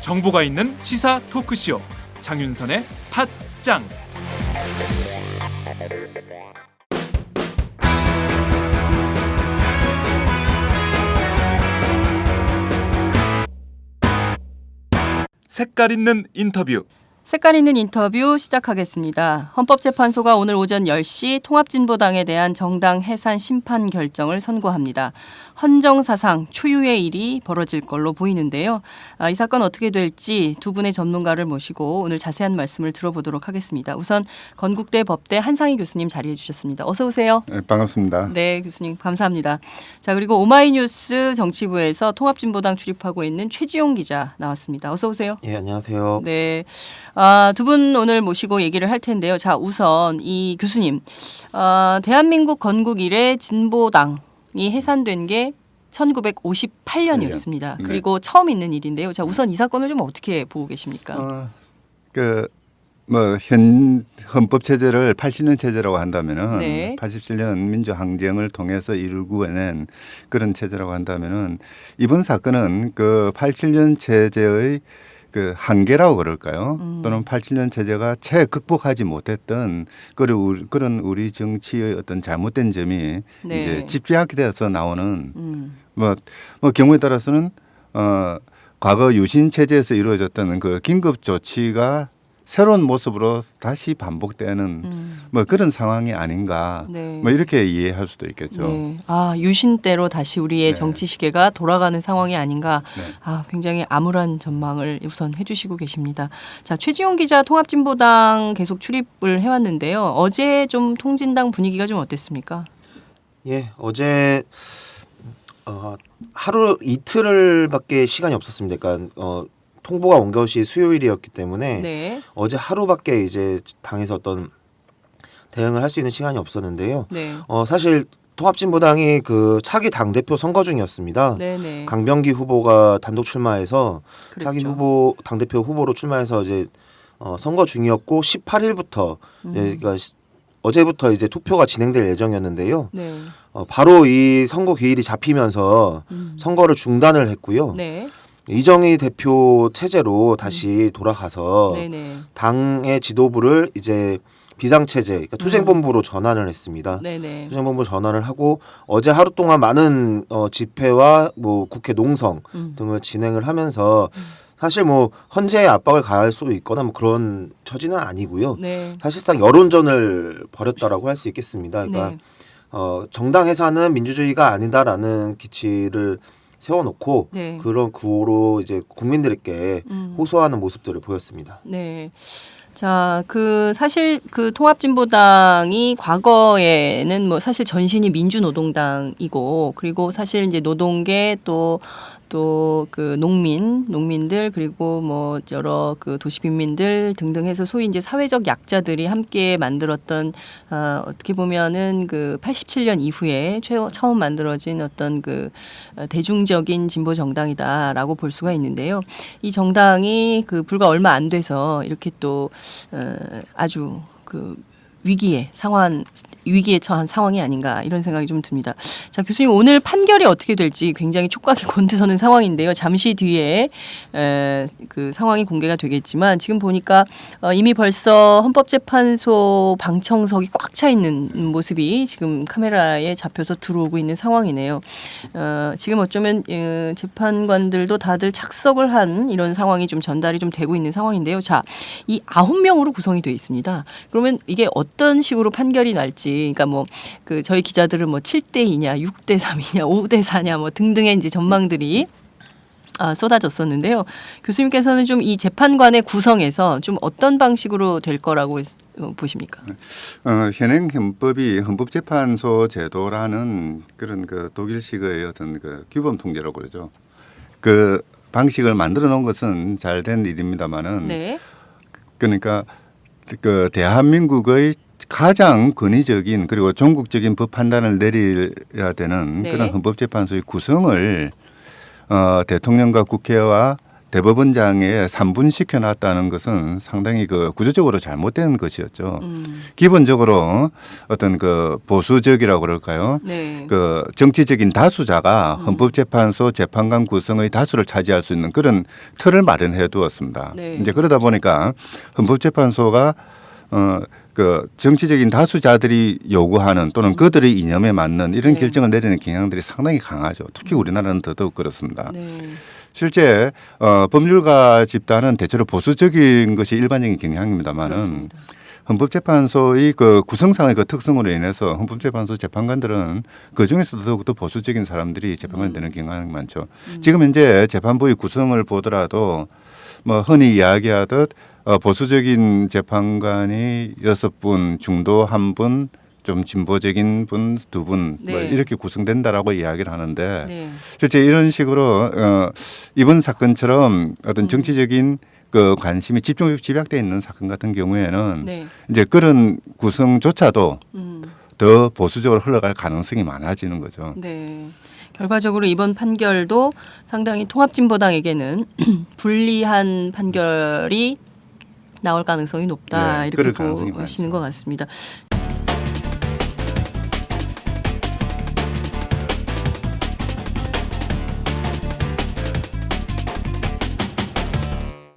정보가 있는 시사 토크쇼 장윤선의 팟짱. 색깔 있는 인터뷰. 색깔 있는 인터뷰 시작하겠습니다. 헌법재판소가 오늘 오전 10시 통합진보당에 대한 정당 해산 심판 결정을 선고합니다. 헌정사상 초유의 일이 벌어질 걸로 보이는데요. 이 사건 어떻게 될지 두 분의 전문가를 모시고 오늘 자세한 말씀을 들어보도록 하겠습니다. 우선 건국대 법대 한상희 교수님 자리해 주셨습니다. 어서 오세요. 네, 반갑습니다. 네, 교수님 감사합니다. 자, 그리고 오마이뉴스 정치부에서 통합진보당 출입하고 있는 최지용 기자 나왔습니다. 어서 오세요. 예, 안녕하세요. 네. 두 분 오늘 모시고 얘기를 할 텐데요. 자, 우선 이 교수님, 대한민국 건국 이래 진보당이 해산된 게 1958년이었습니다. 네. 그리고 처음 있는 일인데요. 자, 우선 이 사건을 좀 어떻게 보고 계십니까? 현 헌법 체제를 80년 체제라고 한다면은 네. 87년 민주 항쟁을 통해서 이루고낸 그런 체제라고 한다면은 이번 사건은 그 87년 체제의 그 한계라고 그럴까요? 또는 87년 체제가 채 극복하지 못했던 그런 우리 정치의 어떤 잘못된 점이 네. 이제 집약돼서 나오는 뭐 경우에 따라서는 과거 유신 체제에서 이루어졌던 그 긴급 조치가 새로운 모습으로 다시 반복되는 뭐 그런 상황이 아닌가. 네. 뭐 이렇게 이해할 수도 있겠죠. 네. 유신 때로 다시 우리의 네. 정치 시계가 돌아가는 상황이 아닌가. 네. 굉장히 암울한 전망을 우선 해주시고 계십니다. 자, 최지용 기자 통합진보당 계속 출입을 해왔는데요. 어제 좀 통진당 분위기가 좀 어땠습니까? 예, 어제 하루 이틀밖에 시간이 없었습니다. 그러니까 통보가 온 것이 수요일이었기 때문에 네. 어제 하루밖에 이제 당에서 어떤 대응을 할 수 있는 시간이 없었는데요. 네. 사실 통합진보당이 그 차기 당 대표 선거 중이었습니다. 네네. 강병기 후보가 단독 출마해서 차기 그랬죠. 후보 당 대표 후보로 출마해서 이제 선거 중이었고 18일부터 그러니까 어제부터 이제 투표가 진행될 예정이었는데요. 네. 바로 이 선거 기일이 잡히면서 선거를 중단을 했고요. 네. 이정희 대표 체제로 다시 돌아가서 네네. 당의 지도부를 이제 비상체제, 그러니까 투쟁본부로 전환을 했습니다. 네네. 투쟁본부 전환을 하고 어제 하루 동안 많은 집회와 뭐 국회 농성 등을 진행을 하면서 사실 뭐 헌재의 압박을 가할 수 있거나 뭐 그런 처지는 아니고요. 네. 사실상 여론전을 벌였다라고 할 수 있겠습니다. 그러니까 네. 정당 해산은 민주주의가 아니다라는 기치를 세워놓고 네. 그런 구호로 이제 국민들에게 호소하는 모습들을 보였습니다. 네. 자, 사실 통합진보당이 과거에는 뭐 사실 전신이 민주노동당이고 그리고 사실 이제 노동계 또 그 농민들 그리고 뭐 여러 그 도시빈민들 등등 해서 소위 이제 사회적 약자들이 함께 만들었던 어떻게 보면은 그 87년 이후에 처음 만들어진 어떤 그 대중적인 진보 정당이다라고 볼 수가 있는데요. 이 정당이 불과 얼마 안 돼서 이렇게 또 아주 위기에 처한 상황이 아닌가 이런 생각이 좀 듭니다. 자, 교수님 오늘 판결이 어떻게 될지 굉장히 촉각이 곤두서는 상황인데요. 잠시 뒤에 그 상황이 공개가 되겠지만 지금 보니까 이미 벌써 헌법재판소 방청석이 꽉 차 있는 모습이 지금 카메라에 잡혀서 들어오고 있는 상황이네요. 지금 어쩌면 재판관들도 다들 착석을 한 이런 상황이 좀 전달이 좀 되고 있는 상황인데요. 자, 이 9명으로 구성이 되어 있습니다. 그러면 이게 어떤 식으로 판결이 날지, 그러니까 뭐 저희 기자들은 뭐 7대2냐, 6대3이냐, 5대4냐 뭐 등등의 이제 전망들이 쏟아졌었는데요. 교수님께서는 좀 이 재판관의 구성에서 좀 어떤 방식으로 될 거라고 보십니까? 현행 헌법이 헌법재판소 제도라는 그런 독일식의 어떤 규범 통제라고 그러죠. 그 방식을 만들어 놓은 것은 잘된 일입니다만은 네. 그러니까 대한민국의 가장 권위적인 그리고 전국적인 법 판단을 내려야 되는 네. 그런 헌법재판소의 구성을 대통령과 국회와 대법원장에 3분 시켜놨다는 것은 상당히 그 구조적으로 잘못된 것이었죠. 기본적으로 어떤 그 보수적이라고 그럴까요? 네. 그 정치적인 다수자가 헌법재판소 재판관 구성의 다수를 차지할 수 있는 그런 틀을 마련해 두었습니다. 네. 이제 그러다 보니까 헌법재판소가 그 정치적인 다수자들이 요구하는 또는 그들의 이념에 맞는 이런 네. 결정을 내리는 경향들이 상당히 강하죠. 특히 우리나라는 더더욱 그렇습니다. 네. 실제 법률가 집단은 대체로 보수적인 것이 일반적인 경향입니다만은 그렇습니다. 헌법재판소의 그 구성상의 그 특성으로 인해서 헌법재판소 재판관들은 그 중에서도 더욱더 보수적인 사람들이 재판관이 되는 경향이 많죠. 지금 현재 재판부의 구성을 보더라도 뭐 흔히 이야기하듯 보수적인 재판관이 6분, 중도 1분, 좀 진보적인 분 2분 네. 뭐 이렇게 구성된다라고 이야기를 하는데 네. 실제 이런 식으로 이번 사건처럼 어떤 정치적인 그 관심이 집약되어 있는 사건 같은 경우에는 네. 이제 그런 구성조차도 음. 더 보수적으로 흘러갈 가능성이 많아지는 거죠. 네. 결과적으로 이번 판결도 상당히 통합진보당에게는 불리한 판결이 나올 가능성이 높다 네, 이렇게 그럴 가능성이 보시는 많죠. 것 같습니다.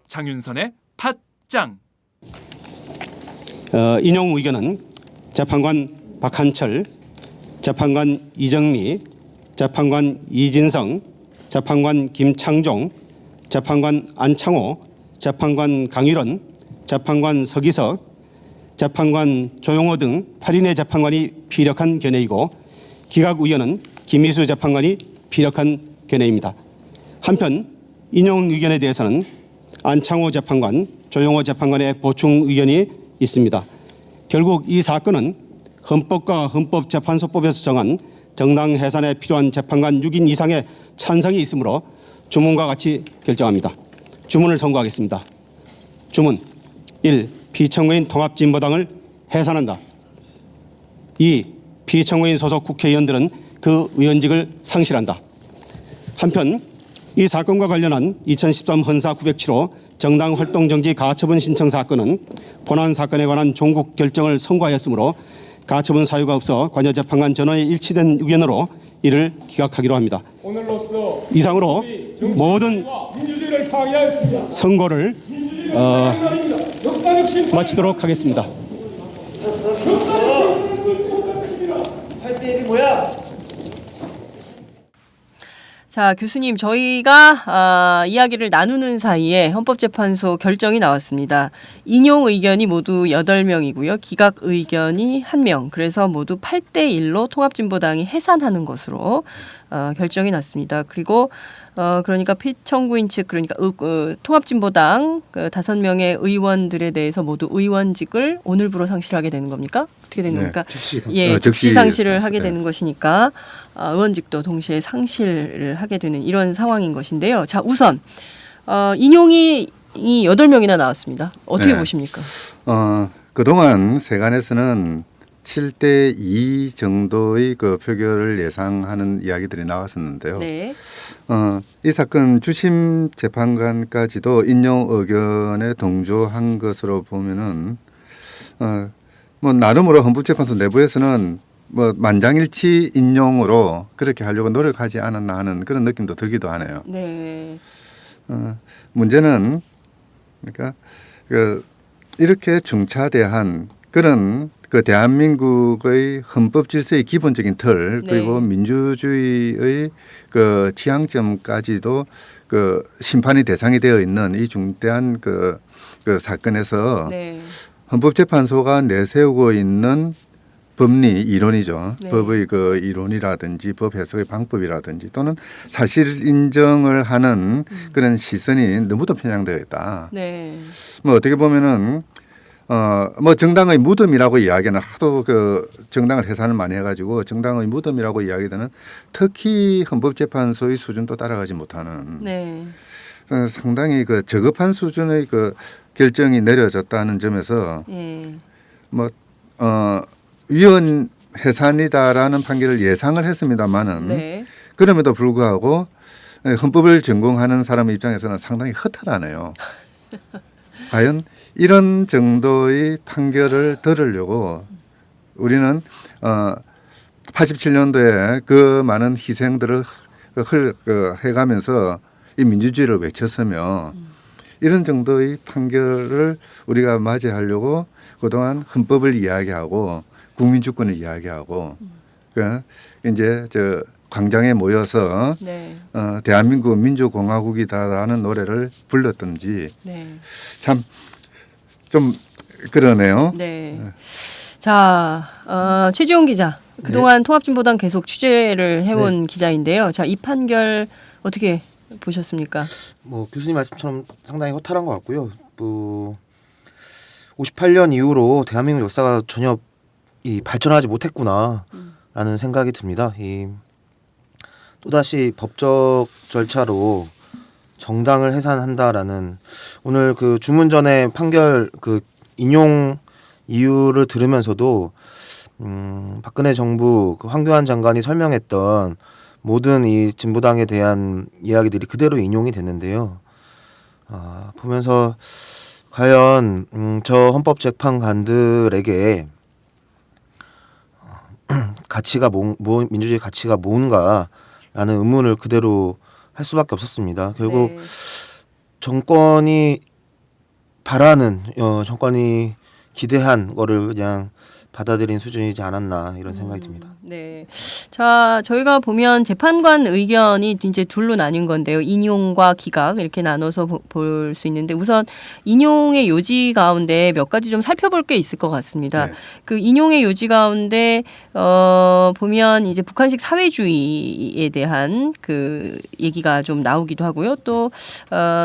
장윤선의 팟짱. 인용 의견은 재판관 박한철, 재판관 이정미, 재판관 이진성, 재판관 김창종, 재판관 안창호, 재판관 강일원, 재판관 서기석, 재판관 조용호 등 8인의 재판관이 피력한 견해이고 기각 의견은 김희수 재판관이 피력한 견해입니다. 한편 인용 의견에 대해서는 안창호 재판관, 조용호 재판관의 보충 의견이 있습니다. 결국 이 사건은 헌법과 헌법재판소법에서 정한 정당 해산에 필요한 재판관 6인 이상의 찬성이 있으므로 주문과 같이 결정합니다. 주문을 선고하겠습니다. 주문 1. 피청구인 통합진보당을 해산한다. 2. 피청구인 소속 국회의원들은 그 의원직을 상실한다. 한편 이 사건과 관련한 2013 헌사 907호 정당 활동 정지 가처분 신청 사건은 본안 사건에 관한 종국 결정을 선고하였으므로 가처분 사유가 없어 관여 재판관 전원의 일치된 의견으로 이를 기각하기로 합니다. 오늘로써 이상으로 모든 민주주의를 파괴하였습니다. 선고를 역사적 심판. 마치도록 하겠습니다. 할때 일이 뭐야? 자, 교수님, 저희가 이야기를 나누는 사이에 헌법재판소 결정이 나왔습니다. 인용 의견이 모두 8명이고요. 기각 의견이 1명. 그래서 모두 8대 1로 통합진보당이 해산하는 것으로 결정이 났습니다. 그리고 그러니까 피청구인 측 그러니까 통합진보당 5명의 의원들에 대해서 모두 의원직을 오늘부로 상실하게 되는 겁니까? 어떻게 되는 겁니까? 즉시 상실을 하게 되는 것이니까 의원직도 동시에 상실을 하게 되는 이런 상황인 것인데요. 자, 우선 인용이 8명이나 나왔습니다. 어떻게 보십니까? 그동안 세간에서는 7대 2 정도의 그 표결을 예상하는 이야기들이 나왔었는데요. 네. 이 사건 주심 재판관까지도 인용 의견에 동조한 것으로 보면은 뭐 나름으로 헌법재판소 내부에서는 뭐 만장일치 인용으로 그렇게 하려고 노력하지 않았나 하는 그런 느낌도 들기도 하네요. 네. 문제는 그러니까 이렇게 중차대한 그런 그 대한민국의 헌법 질서의 기본적인 틀 그리고 네. 민주주의의 그 지향점까지도 그 심판의 대상이 되어 있는 이 중대한 그 사건에서 네. 헌법재판소가 내세우고 있는 법리 이론이죠. 네. 법의 그 이론이라든지 법 해석의 방법이라든지 또는 사실 인정을 하는 그런 시선이 너무도 편향되어 있다. 네. 뭐 어떻게 보면은 뭐 정당의 무덤이라고 이야기는 하도 그 정당을 해산을 많이 해가지고 정당의 무덤이라고 이야기되는 특히 헌법재판소의 수준도 따라가지 못하는 네. 상당히 그 저급한 수준의 그 결정이 내려졌다는 점에서 예. 뭐 위헌 해산이다라는 판결을 예상을 했습니다마는 네. 그럼에도 불구하고 헌법을 전공하는 사람 입장에서는 상당히 허탈하네요. 과연 이런 정도의 판결을 들으려고 우리는 87년도에 그 많은 희생들을 해가면서 이 민주주의를 외쳤으며 이런 정도의 판결을 우리가 맞이하려고 그동안 헌법을 이야기하고 국민주권을 이야기하고 이제 저 광장에 모여서 네. 대한민국 민주공화국이다라는 노래를 불렀던지 네. 참 좀 그러네요. 네. 자, 최지용 기자. 그동안 통합진보당 계속 취재를 해온 기자인데요. 자, 이 판결 어떻게 보셨습니까? 뭐 교수님 말씀처럼 상당히 허탈한 것 같고요. 58년 이후로 대한민국 역사가 전혀 발전하지 못했구나라는 생각이 듭니다. 또다시 법적 절차로 정당을 해산한다라는 오늘 그 주문전의 판결 그 인용 이유를 들으면서도 박근혜 정부 그 황교안 장관이 설명했던 모든 이 진보당에 대한 이야기들이 그대로 인용이 됐는데요. 보면서 과연 저 헌법재판관들에게 가치가 민주주의 가치가 뭔가라는 의문을 그대로 할 수밖에 없었습니다. 결국 네. 정권이 바라는 정권이 기대한 거를 그냥 받아들인 수준이지 않았나 이런 생각이 듭니다. 네. 자, 저희가 보면 재판관 의견이 이제 둘로 나뉜 건데요. 인용과 기각 이렇게 나눠서 볼 수 있는데 우선 인용의 요지 가운데 몇 가지 좀 살펴볼 게 있을 것 같습니다. 네. 그 인용의 요지 가운데 보면 이제 북한식 사회주의에 대한 그 얘기가 좀 나오기도 하고요. 또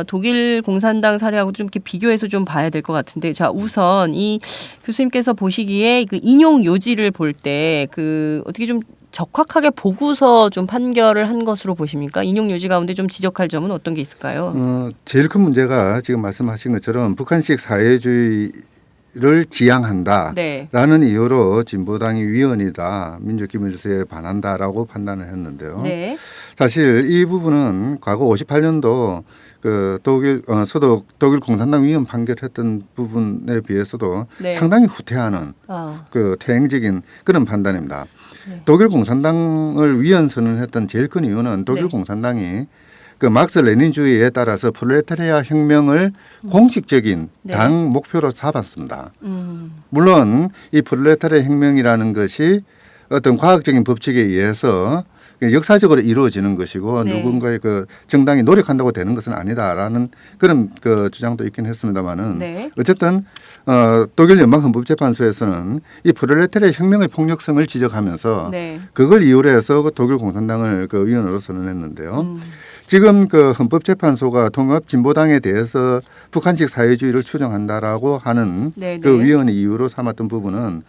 독일 공산당 사례하고 좀 이렇게 비교해서 좀 봐야 될 것 같은데 자, 우선 이 교수님께서 보시기에 그 인용 요지를 볼 때 그 어떻게 좀 적확하게 보고서 좀 판결을 한 것으로 보십니까? 인용 요지 가운데 좀 지적할 점은 어떤 게 있을까요? 제일 큰 문제가 지금 말씀하신 것처럼 북한식 사회주의를 지향한다라는 네. 이유로 진보당이 위헌이다, 민주기본질서에 반한다라고 판단을 했는데요. 네. 사실 이 부분은 과거 58년도 그 독일 공산당 위헌 판결했던 부분에 비해서도 네. 상당히 후퇴하는 그 퇴행적인 그런 판단입니다. 네. 독일 공산당을 위헌 선언했던 제일 큰 이유는 독일 네. 공산당이 그 막스 레닌주의에 따라서 프롤레타리아 혁명을 공식적인 네. 당 목표로 잡았습니다. 물론 이 프롤레타리아 혁명이라는 것이 어떤 과학적인 법칙에 의해서 역사적으로 이루어지는 것이고 네. 누군가의 그 정당이 노력한다고 되는 것은 아니다라는 그런 그 주장도 있긴 했습니다만은 네. 어쨌든 독일 연방헌법재판소에서는 이 프롤레타리아 혁명의 폭력성을 지적하면서 네. 그걸 이유로 해서 그 독일 공산당을 그 위원으로 선언했는데요. 지금 그 헌법재판소가 통합진보당에 대해서 북한식 사회주의를 추정한다라고 하는 네, 그 네. 위헌의 이유로 삼았던 부분은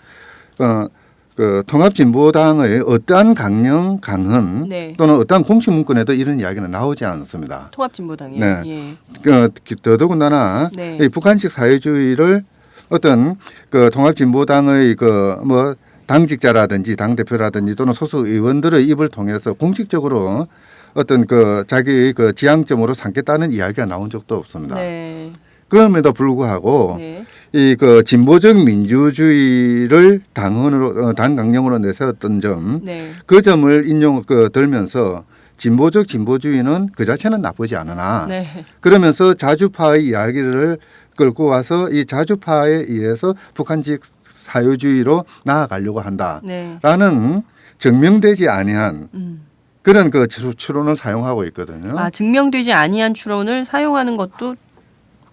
그 통합진보당의 어떠한 강령 강헌 네. 또는 어떠한 공식 문건에도 이런 이야기는 나오지 않습니다. 통합진보당이요. 네. 예. 더더군다나 네. 이 북한식 사회주의를 어떤 그 통합진보당의 그 뭐 당직자라든지 당 대표라든지 또는 소속 의원들의 입을 통해서 공식적으로 어떤 그 자기 그 지향점으로 삼겠다는 이야기가 나온 적도 없습니다. 네. 그럼에도 불구하고 네. 이 그 진보적 민주주의를 당헌으로 당 강령으로 내세웠던 점, 네. 그 점을 들면서 진보적 진보주의는 그 자체는 나쁘지 않으나 네. 그러면서 자주파의 이야기를 끌고 와서 이 자주파에 의해서 북한식 사회주의로 나아가려고 한다라는 네. 증명되지 아니한 그런 그 추론을 사용하고 있거든요. 아, 증명되지 아니한 추론을 사용하는 것도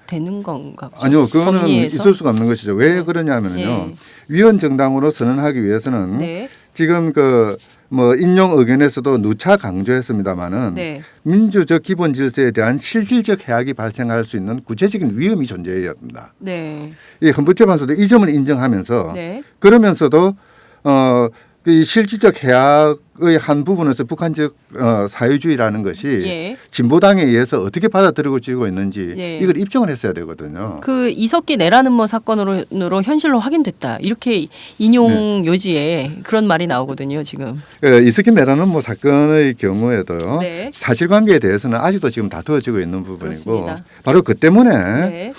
되는 건가 보죠. 아니요, 그거는 법리에서? 있을 수가 없는 것이죠. 왜 그러냐면요, 예. 위헌 정당으로 선언하기 위해서는 네. 지금 그 뭐 인용 의견에서도 누차 강조했습니다마는 네. 민주적 기본 질서에 대한 실질적 해악이 발생할 수 있는 구체적인 위험이 존재해야 합니다. 네. 이 헌법재판소도 이 점을 인정하면서 네. 그러면서도 이 실질적 해악 한 부분에서 북한적 사회주의라는 것이 예. 진보당에 의해서 어떻게 받아들여지고 있는지 예. 이걸 입증을 했어야 되거든요. 그 이석기 내라는 뭐 사건으로 현실로 확인됐다. 이렇게 인용 요지에 그런 말이 나오거든요. 지금. 이석기 내라는 뭐 사건의 경우에도요. 네. 사실관계에 대해서는 아직도 지금 다투어지고 있는 부분이고 그렇습니다. 바로 그 때문에 네.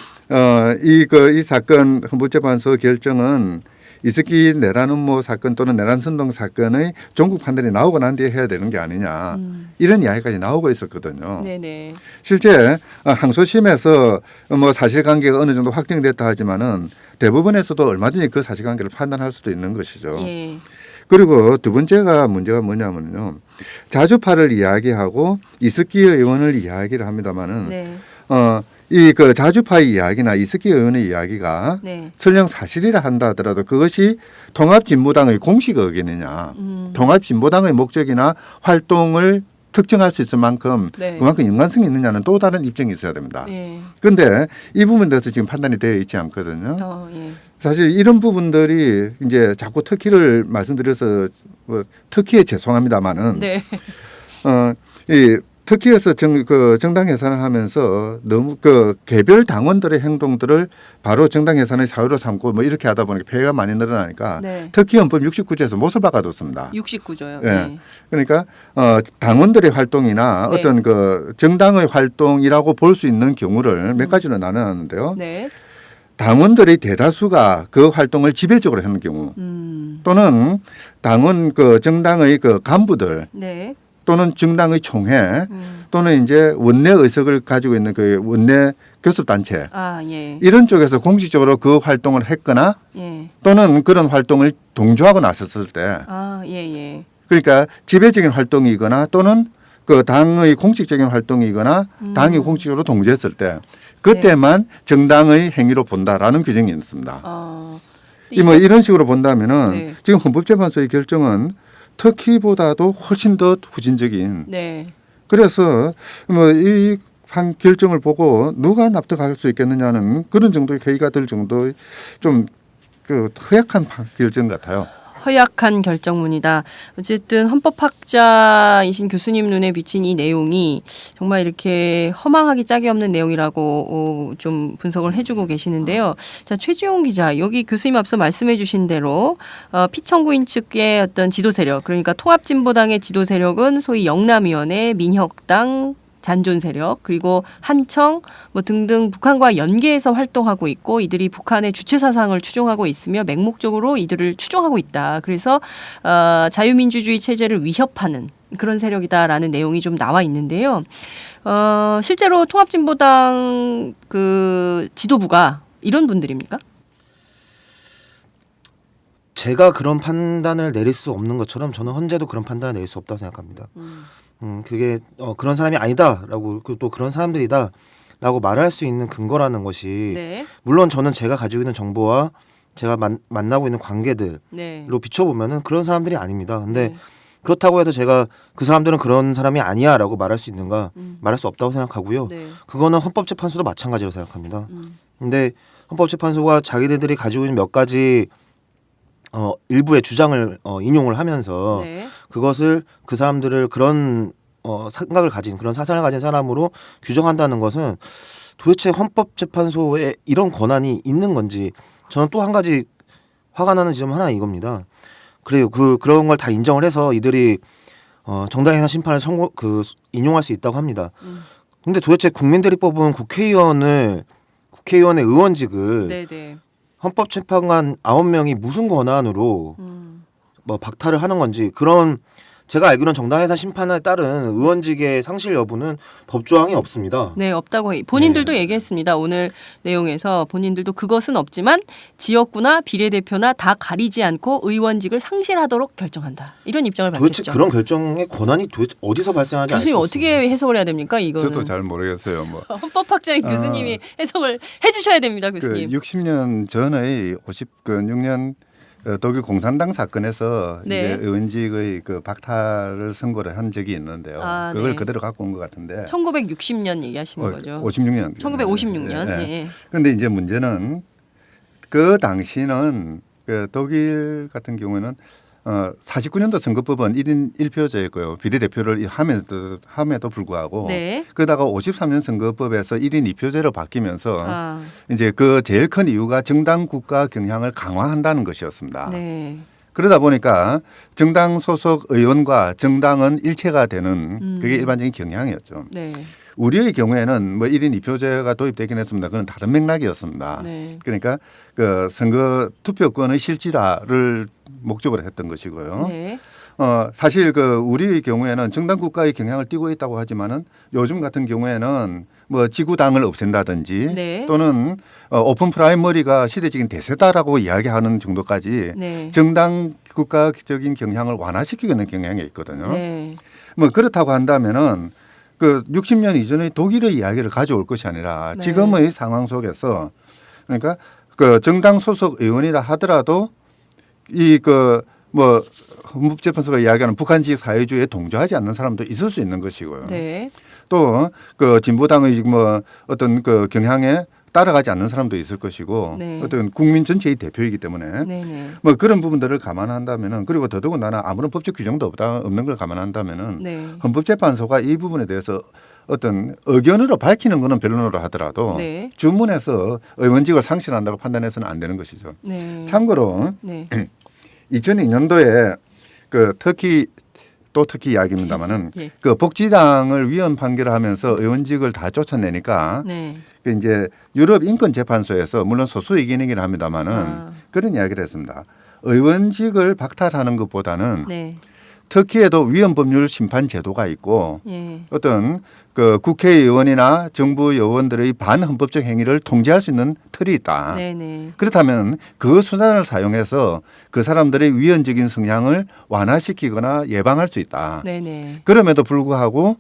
이 사건 헌법재판소 결정은 이석기 내라는 뭐 사건 또는 내란 선동 사건의 종국 판단이 나오고 난 뒤에 해야 되는 게 아니냐 이런 이야기까지 나오고 있었거든요. 네네. 실제 항소심에서 뭐 사실관계가 어느 정도 확정됐다 하지만은 대법원에서도 얼마든지 그 사실관계를 판단할 수도 있는 것이죠. 예. 그리고 두 번째가 문제가 뭐냐면요. 자주파를 이야기하고 이석기 의원을 이야기를 합니다마는 네. 이 그 자주파의 이야기나 이석기 의원의 이야기가 네. 설령 사실이라 한다 하더라도 그것이 통합진보당의 공식 의견이냐 통합진보당의 목적이나 활동을 특정할 수 있을 만큼 네. 그만큼 연관성이 있느냐는 또 다른 입증이 있어야 됩니다. 예. 그런데 이 부분에 대해서 지금 판단이 되어 있지 않거든요. 예. 사실 이런 부분들이 이제 자꾸 터키를 말씀드려서 뭐 터키에 죄송합니다마는 네. 이 터키에서 정당 해산을 하면서 너무 개별 당원들의 행동들을 바로 정당 해산의 사유로 삼고 뭐 이렇게 하다 보니까 폐해가 많이 늘어나니까 네. 터키 헌법 69조에서 못을 박아뒀습니다. 69조요. 예. 네. 그러니까 당원들의 활동이나 네. 어떤 그 정당의 활동이라고 볼 수 있는 경우를 몇 가지로 나눠놨는데요. 네. 당원들의 대다수가 그 활동을 지배적으로 하는 경우 또는 당원 정당의 간부들 네. 또는 정당의 총회 또는 이제 원내 의석을 가지고 있는 그 원내 교섭단체 아, 예. 이런 쪽에서 공식적으로 그 활동을 했거나 예. 또는 그런 활동을 동조하고 나섰을 때 아, 예, 예. 그러니까 지배적인 활동이거나 또는 그 당의 공식적인 활동이거나 당이 공식적으로 동조했을 때 그때만 정당의 행위로 본다라는 규정이 있습니다. 뭐 이런 식으로 본다면은 네. 지금 헌법재판소의 결정은 터키보다도 훨씬 더 후진적인. 네. 그래서 뭐 이 한 결정을 보고 누가 납득할 수 있겠느냐는 그런 정도의 회의가 들 정도의 좀 그 허약한 결정 같아요. 허약한 결정문이다. 어쨌든 헌법학자이신 교수님 눈에 비친 이 내용이 정말 이렇게 허망하기 짝이 없는 내용이라고 좀 분석을 해주고 계시는데요. 자, 최지용 기자, 여기 교수님 앞서 말씀해주신 대로 피청구인 측의 어떤 지도 세력, 그러니까 통합진보당의 지도 세력은 소위 영남위원회, 민혁당, 잔존 세력 그리고 한청 뭐 등등 북한과 연계해서 활동하고 있고 이들이 북한의 주체 사상을 추종하고 있으며 맹목적으로 이들을 추종하고 있다. 그래서 자유민주주의 체제를 위협하는 그런 세력이다라는 내용이 좀 나와 있는데요. 실제로 통합진보당 그 지도부가 이런 분들입니까? 제가 그런 판단을 내릴 수 없는 것처럼 저는 헌재도 그런 판단을 내릴 수 없다고 생각합니다. 그게 그런 사람이 아니다라고 또 그런 사람들이다라고 말할 수 있는 근거라는 것이 네. 물론 저는 제가 가지고 있는 정보와 제가 만나고 있는 관계들로 네. 비춰보면은 그런 사람들이 아닙니다. 근데 네. 그렇다고 해서 제가 그 사람들은 그런 사람이 아니야라고 말할 수 있는가? 말할 수 없다고 생각하고요. 네. 그거는 헌법재판소도 마찬가지로 생각합니다. 근데 헌법재판소가 자기네들이 가지고 있는 몇 가지 일부의 주장을 인용을 하면서 네. 그것을 그 사람들을 그런 생각을 가진 그런 사상을 가진 사람으로 규정한다는 것은 도대체 헌법재판소에 이런 권한이 있는 건지 저는 또 한 가지 화가 나는 지점 하나 이겁니다. 그래요. 그런 걸 다 인정을 해서 이들이 정당해산 심판을 인용할 수 있다고 합니다. 근데 도대체 국민들이 뽑은 국회의원의 의원직을 네. 헌법재판관 9명이 무슨 권한으로 뭐 박탈을 하는 건지 그런 제가 알기로는 정당해산 심판에 따른 의원직의 상실 여부는 법조항이 없습니다. 네, 없다고 본인들도 얘기했습니다. 오늘 내용에서 본인들도 그것은 없지만 지역구나 비례대표나 다 가리지 않고 의원직을 상실하도록 결정한다. 이런 입장을 밝혔죠. 도대체 그런 결정의 권한이 도대체 어디서 발생하지 않습니까? 교수님 어떻게 해석을 해야 됩니까? 이거는 저도 잘 모르겠어요. 뭐 헌법학자인 교수님이 해석을 해주셔야 됩니다, 교수님. 60년 전의 6년 독일 공산당 사건에서 네. 이제 의원직의 그 박탈을 선고를 한 적이 있는데요. 그걸 네. 그대로 갖고 온 것 같은데. 1960년 얘기하시는 거죠. 56년. 1956년. 예. 그런데 이제 문제는 그 당시는 그 독일 같은 경우는 49년도 선거법은 1인 1표제였고요. 비례대표를 함에도 불구하고 네. 그러다가 53년 선거법에서 1인 2표제로 바뀌면서 아, 이제 그 제일 큰 이유가 정당 국가 경향을 강화한다는 것이었습니다. 네. 그러다 보니까 정당 소속 의원과 정당은 일체가 되는 그게 일반적인 경향이었죠. 네. 우리의 경우에는 뭐 1인 2표제가 도입되긴 했습니다. 그건 다른 맥락이었습니다. 네. 그러니까 그 선거 투표권의 실질화를 목적으로 했던 것이고요. 네. 사실 그 우리의 경우에는 정당 국가의 경향을 띠고 있다고 하지만은 요즘 같은 경우에는 뭐 지구당을 없앤다든지 네. 또는 오픈 프라이머리가 시대적인 대세다라고 이야기하는 정도까지 네. 정당 국가적인 경향을 완화시키는 경향이 있거든요. 네. 뭐 그렇다고 한다면은 그 60년 이전의 독일의 이야기를 가져올 것이 아니라 네. 지금의 상황 속에서 그러니까 그 정당 소속 의원이라 하더라도 이 그 뭐 헌법재판소가 이야기하는 북한식 사회주의에 동조하지 않는 사람도 있을 수 있는 것이고요. 네. 또 그 진보당의 뭐 어떤 그 경향에 따라가지 않는 사람도 있을 것이고 네. 어떤 국민 전체의 대표이기 때문에 네. 네. 뭐 그런 부분들을 감안한다면은 그리고 더더군다나 아무런 법적 규정도 없는 걸 감안한다면은 네. 헌법재판소가 이 부분에 대해서 어떤 의견으로 밝히는 거는 변론으로 하더라도 네. 주문해서 의원직을 상실한다고 판단해서는 안 되는 것이죠. 네. 참고로 네. 2002년도에 그 특히 이야기입니다만은 예. 그 복지당을 위헌 판결하면서 의원직을 다 쫓아내니까 네. 그 이제 유럽 인권재판소에서 물론 소수 의견이긴 합니다만은 아. 그런 이야기를 했습니다. 의원직을 박탈하는 것보다는 네. 터키에도 위헌법률 심판 제도가 있고 예. 어떤 그 국회의원이나 정부 요원들의 반헌법적 행위를 통제할 수 있는 틀이 있다. 네. 네. 그렇다면 그 수단을 사용해서 그 사람들의 위헌적인 성향을 완화시키거나 예방할 수 있다. 네. 네. 그럼에도 불구하고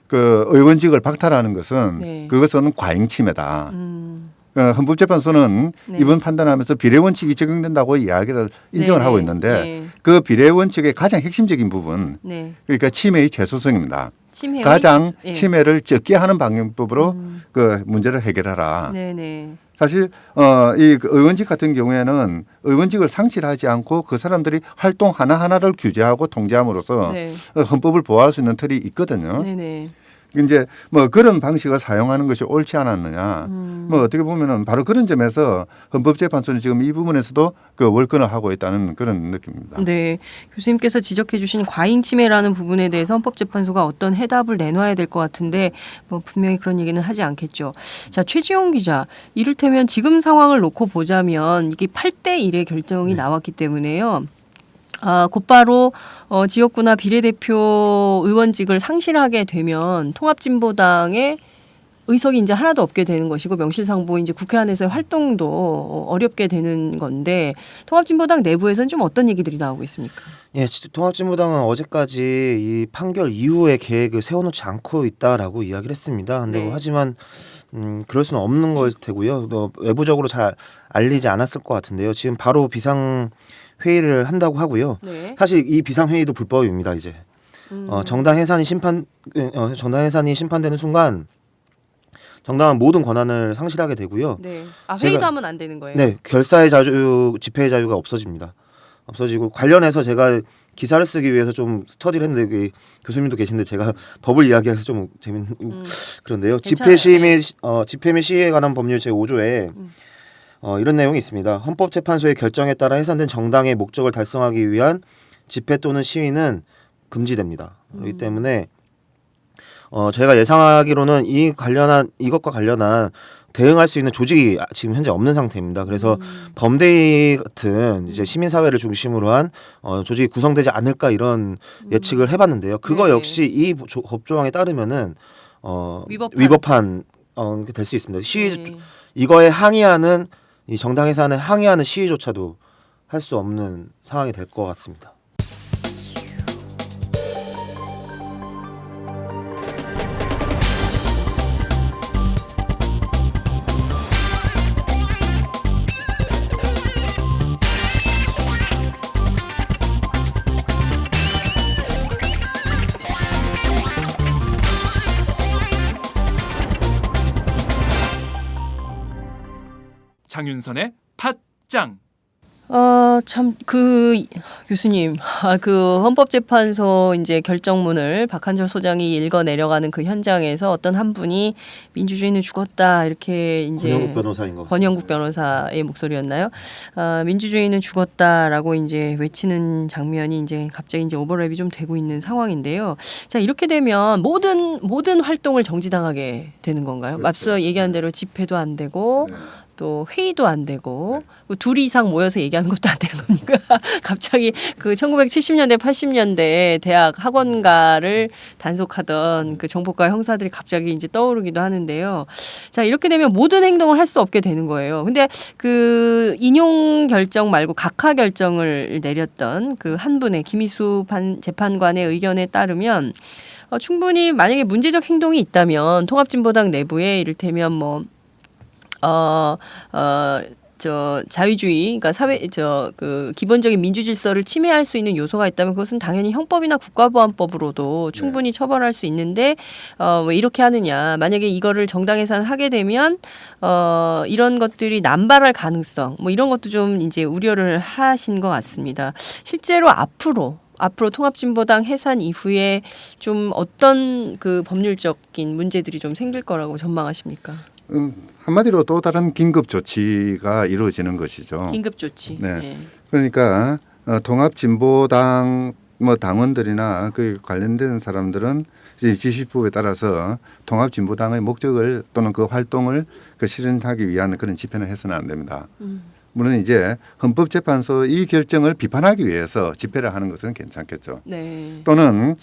그 의원직을 박탈하는 것은 네. 그것은 과잉 침해다. 음. 헌법재판소는 네. 이번 판단하면서 비례 원칙이 적용된다고 이야기를 인정을 네, 하고 네. 있는데 네. 그 비례 원칙의 가장 핵심적인 부분 네. 그러니까 침해의 재수성입니다. 침해 가장 예. 침해를 적게 하는 방법으로 그 문제를 해결하라. 네네. 사실 이 의원직 같은 경우에는 의원직을 상실하지 않고 그 사람들이 활동 하나하나를 규제하고 통제함으로써 네. 헌법을 보호할 수 있는 틀이 있거든요. 네네. 이제 뭐 그런 방식을 사용하는 것이 옳지 않았느냐. 뭐 어떻게 보면은 바로 그런 점에서 헌법재판소는 지금 이 부분에서도 그 월권을 하고 있다는 그런 느낌입니다. 네. 교수님께서 지적해 주신 과잉 침해라는 부분에 대해서 헌법재판소가 어떤 해답을 내놔야 될 것 같은데 뭐 분명히 그런 얘기는 하지 않겠죠. 자, 최지용 기자. 이를테면 지금 상황을 놓고 보자면 이게 8대 1의 결정이 나왔기 때문에요. 곧바로 지역구나 비례대표 의원직을 상실하게 되면 통합진보당의 의석이 이제 하나도 없게 되는 것이고 명실상부 이제 국회 안에서의 활동도 어렵게 되는 건데 통합진보당 내부에서는 좀 어떤 얘기들이 나오고 있습니까? 예, 통합진보당은 어제까지 이 판결 이후의 계획을 세워놓지 않고 있다라고 이야기를 했습니다. 근데 네. 하지만 그럴 수는 없는 거일 테고요. 또 외부적으로 잘 알리지 않았을 것 같은데요. 지금 바로 비상 회의를 한다고 하고요. 네. 사실 이 비상 회의도 불법입니다. 이제 정당 해산이 심판되는 순간 정당은 모든 권한을 상실하게 되고요. 네. 회의도 제가- 하면 안 되는 거예요. 네, 결사의 자유, 집회의 자유가 없어지고 관련해서 제가 기사를 쓰기 위해서 좀 스터디를 했는데 그 교수님도 계신데 제가 법을 이야기해서 좀 재밌는 그런데요. 괜찮아요. 집회 및 시위에 관한 법률 제5조에 이런 내용이 있습니다. 헌법재판소의 결정에 따라 해산된 정당의 목적을 달성하기 위한 집회 또는 시위는 금지됩니다. 그렇기 때문에 저희가 예상하기로는 이것과 관련한 대응할 수 있는 조직이 지금 현재 없는 상태입니다. 그래서 범대위 같은 이제 시민사회를 중심으로 한 조직이 구성되지 않을까 이런 예측을 해봤는데요. 그거 네. 역시 이 법조항에 따르면은 위법한 될 수 있습니다. 네. 이거에 항의하는 이 정당 해산에 항의하는 시위조차도 할 수 없는 상황이 될 것 같습니다. 장윤선의 팟짱. 참, 교수님, 그 헌법재판소 이제 결정문을 박한철 소장이 읽어 내려가는 그 현장에서 어떤 한 분이 민주주의는 죽었다 이렇게 이제 권영국 변호사인 것 같습니다. 권영국 변호사의 목소리였나요? 민주주의는 죽었다라고 이제 외치는 장면이 이제 갑자기 이제 오버랩이 좀 되고 있는 상황인데요. 자, 이렇게 되면 모든 활동을 정지당하게 되는 건가요? 그렇죠. 앞서 얘기한 대로 집회도 안 되고 또 회의도 안 되고 둘 이상 모여서 얘기하는 것도 안 되는 겁니까? 갑자기 그 1970년대 80년대 대학 학원가를 단속하던 그 정보과 형사들이 갑자기 이제 떠오르기도 하는데요. 자, 이렇게 되면 모든 행동을 할 수 없게 되는 거예요. 근데 그 인용 결정 말고 각하 결정을 내렸던 그 한 분의 김희수 재판관의 의견에 따르면 충분히 만약에 문제적 행동이 있다면 통합진보당 내부에 이를테면 뭐 자유주의, 그러니까 그 기본적인 민주 질서를 침해할 수 있는 요소가 있다면 그것은 당연히 형법이나 국가보안법으로도 충분히 처벌할 수 있는데 왜 이렇게 하느냐? 만약에 이거를 정당 해산을 하게 되면 이런 것들이 남발할 가능성, 뭐 이런 것도 좀 이제 우려를 하신 것 같습니다. 실제로 앞으로 통합진보당 해산 이후에 좀 어떤 그 법률적인 문제들이 좀 생길 거라고 전망하십니까? 한마디로 또 다른 긴급 조치가 이루어지는 것이죠. 긴급 조치. 네. 네. 그러니까 통합진보당 뭐 당원들이나 그 관련된 사람들은 이제 지시법에 따라서 통합진보당의 목적을 또는 그 활동을 그 실현하기 위한 그런 집회는 해서는 안 됩니다. 물론 이제 헌법재판소 이 결정을 비판하기 위해서 집회를 하는 것은 괜찮겠죠. 네. 또는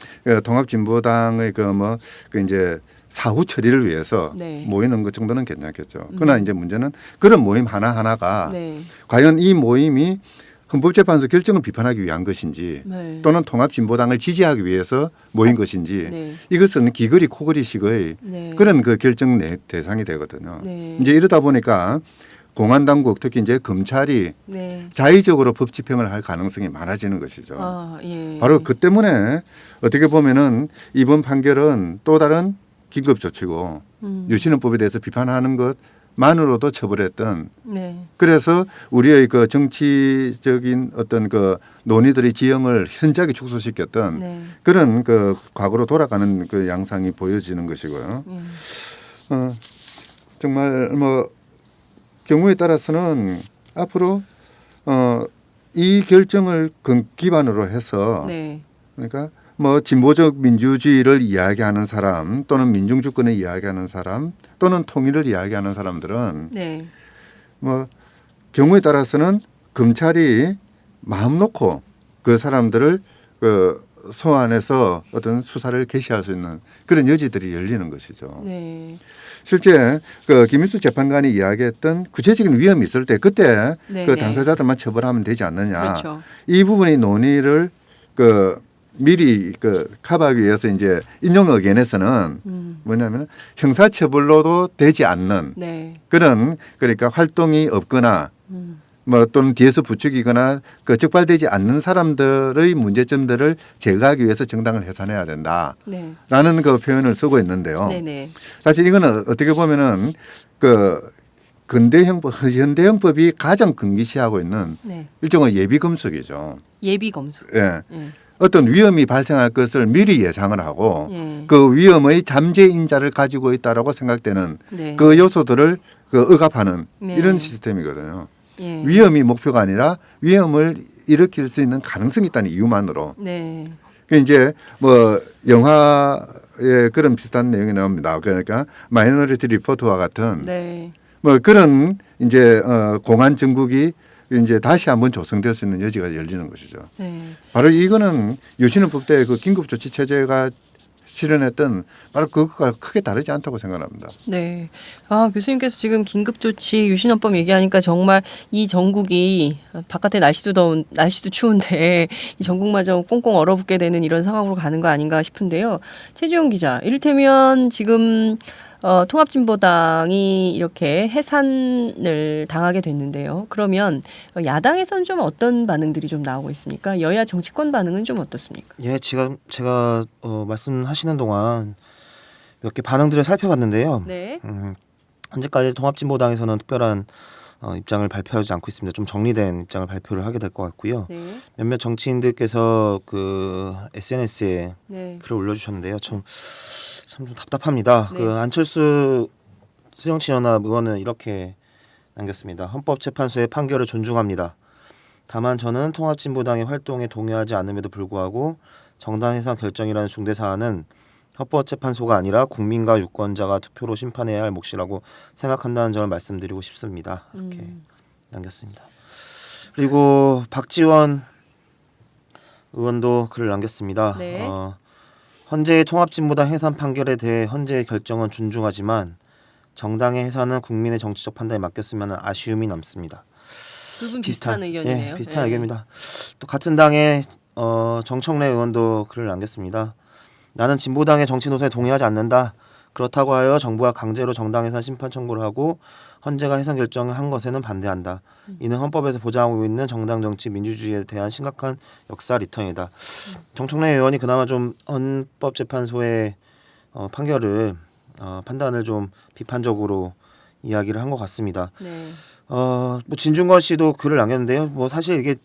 통합진보당의 그 이제 사후 처리를 위해서 네. 모이는 것 정도는 괜찮겠죠. 그러나 이제 문제는 그런 모임 하나하나가 네. 과연 이 모임이 헌법재판소 결정을 비판하기 위한 것인지 네. 또는 통합진보당을 지지하기 위해서 모인 것인지 네. 이것은 귀걸이 코걸이식의 네. 그런 그 결정 대상이 되거든요. 네. 이제 이러다 보니까 공안당국 특히 이제 검찰이 네. 자의적으로 법 집행을 할 가능성이 많아지는 것이죠. 예. 바로 그 때문에 어떻게 보면은 이번 판결은 또 다른 긴급 조치고 유신헌법에 대해서 비판하는 것만으로도 처벌했던 네. 그래서 우리의 그 정치적인 어떤 그 논의들의 지형을 현저하게 축소시켰던 네. 그런 그 과거로 돌아가는 그 양상이 보여지는 것이고요. 정말 뭐 경우에 따라서는 앞으로 이 결정을 기반으로 해서 네. 그러니까 뭐 진보적 민주주의를 이야기하는 사람 또는 민중주권을 이야기하는 사람 또는 통일을 이야기하는 사람들은 네. 뭐 경우에 따라서는 검찰이 마음 놓고 그 사람들을 그 소환해서 어떤 수사를 개시할 수 있는 그런 여지들이 열리는 것이죠. 네. 실제 그 김일수 재판관이 이야기했던 구체적인 위험이 있을 때 그때 네, 그 네. 당사자들만 처벌하면 되지 않느냐. 그렇죠. 이 부분의 논의를 그 미리 그 커버하기 위해서 이제 인용 의견에서는 뭐냐면 형사처벌로도 되지 않는 네. 그런 그러니까 활동이 없거나 뭐 또는 뒤에서 부추기거나 그 적발되지 않는 사람들의 문제점들을 제거하기 위해서 정당을 해산해야 된다라는 네. 그 표현을 쓰고 있는데요. 네네. 사실 이거는 어떻게 보면은 그 현대형법이 가장 금기시하고 있는 네. 일종의 예비 검속이죠. 예비 검수. 예. 예. 어떤 위험이 발생할 것을 미리 예상을 하고 예. 그 위험의 잠재 인자를 가지고 있다라고 생각되는 네. 그 요소들을 그 억압하는 네. 이런 시스템이거든요. 예. 위험이 목표가 아니라 위험을 일으킬 수 있는 가능성이 있다는 이유만으로. 네. 그 이제 뭐 영화에 그런 비슷한 내용이 나옵니다. 그러니까 마이너리티 리포트와 같은 네. 뭐 그런 이제 공안 정국이 이제 다시 한번 조성될 수 있는 여지가 열리는 것이죠. 네. 바로 이거는 유신헌법 때 그 긴급조치 체제가 실현했던 바로 그것과 크게 다르지 않다고 생각합니다. 네. 교수님께서 지금 긴급조치 유신헌법 얘기하니까 정말 이 전국이 바깥에 날씨도 추운데 이 전국마저 꽁꽁 얼어붙게 되는 이런 상황으로 가는 거 아닌가 싶은데요. 최지용 기자, 이를테면 지금 통합진보당이 이렇게 해산을 당하게 됐는데요. 그러면 야당에서는 좀 어떤 반응들이 좀 나오고 있습니까? 여야 정치권 반응은 좀 어떻습니까? 예, 지금 제가 말씀하시는 동안 몇 개 반응들을 살펴봤는데요. 네. 현재까지 통합진보당에서는 특별한 입장을 발표하지 않고 있습니다. 좀 정리된 입장을 발표를 하게 될 것 같고요. 네. 몇몇 정치인들께서 그 SNS에 네. 글을 올려주셨는데요. 참 좀 답답합니다. 네. 그 안철수 새정치연합 의원은 이렇게 남겼습니다. 헌법재판소의 판결을 존중합니다. 다만 저는 통합진보당의 활동에 동의하지 않음에도 불구하고 정당 해산 결정이라는 중대 사안은 헌법재판소가 아니라 국민과 유권자가 투표로 심판해야 할 몫이라고 생각한다는 점을 말씀드리고 싶습니다. 이렇게 남겼습니다. 그리고 박지원 의원도 글을 남겼습니다. 네. 헌재의 통합진보당 해산 판결에 대해 헌재의 결정은 존중하지만 정당의 해산은 국민의 정치적 판단에 맡겼으면 하는 아쉬움이 남습니다. 두 분 비슷한 의견이네요. 예, 비슷한 네. 의견입니다. 또 같은 당의 정청래 의원도 글을 남겼습니다. 나는 진보당의 정치 노선에 동의하지 않는다. 그렇다고 하여 정부가 강제로 정당 해산 심판 청구를 하고 헌재가 해산 결정을 한 것에는 반대한다. 이는 헌법에서 보장하고 있는 정당 정치 민주주의에 대한 심각한 역사 리턴이다. 정청래 의원이 그나마 좀 헌법재판소의 판결을 판단을 좀 비판적으로 이야기를 한 것 같습니다. 네. 뭐 진중권 씨도 글을 남겼는데요. 뭐 사실 이게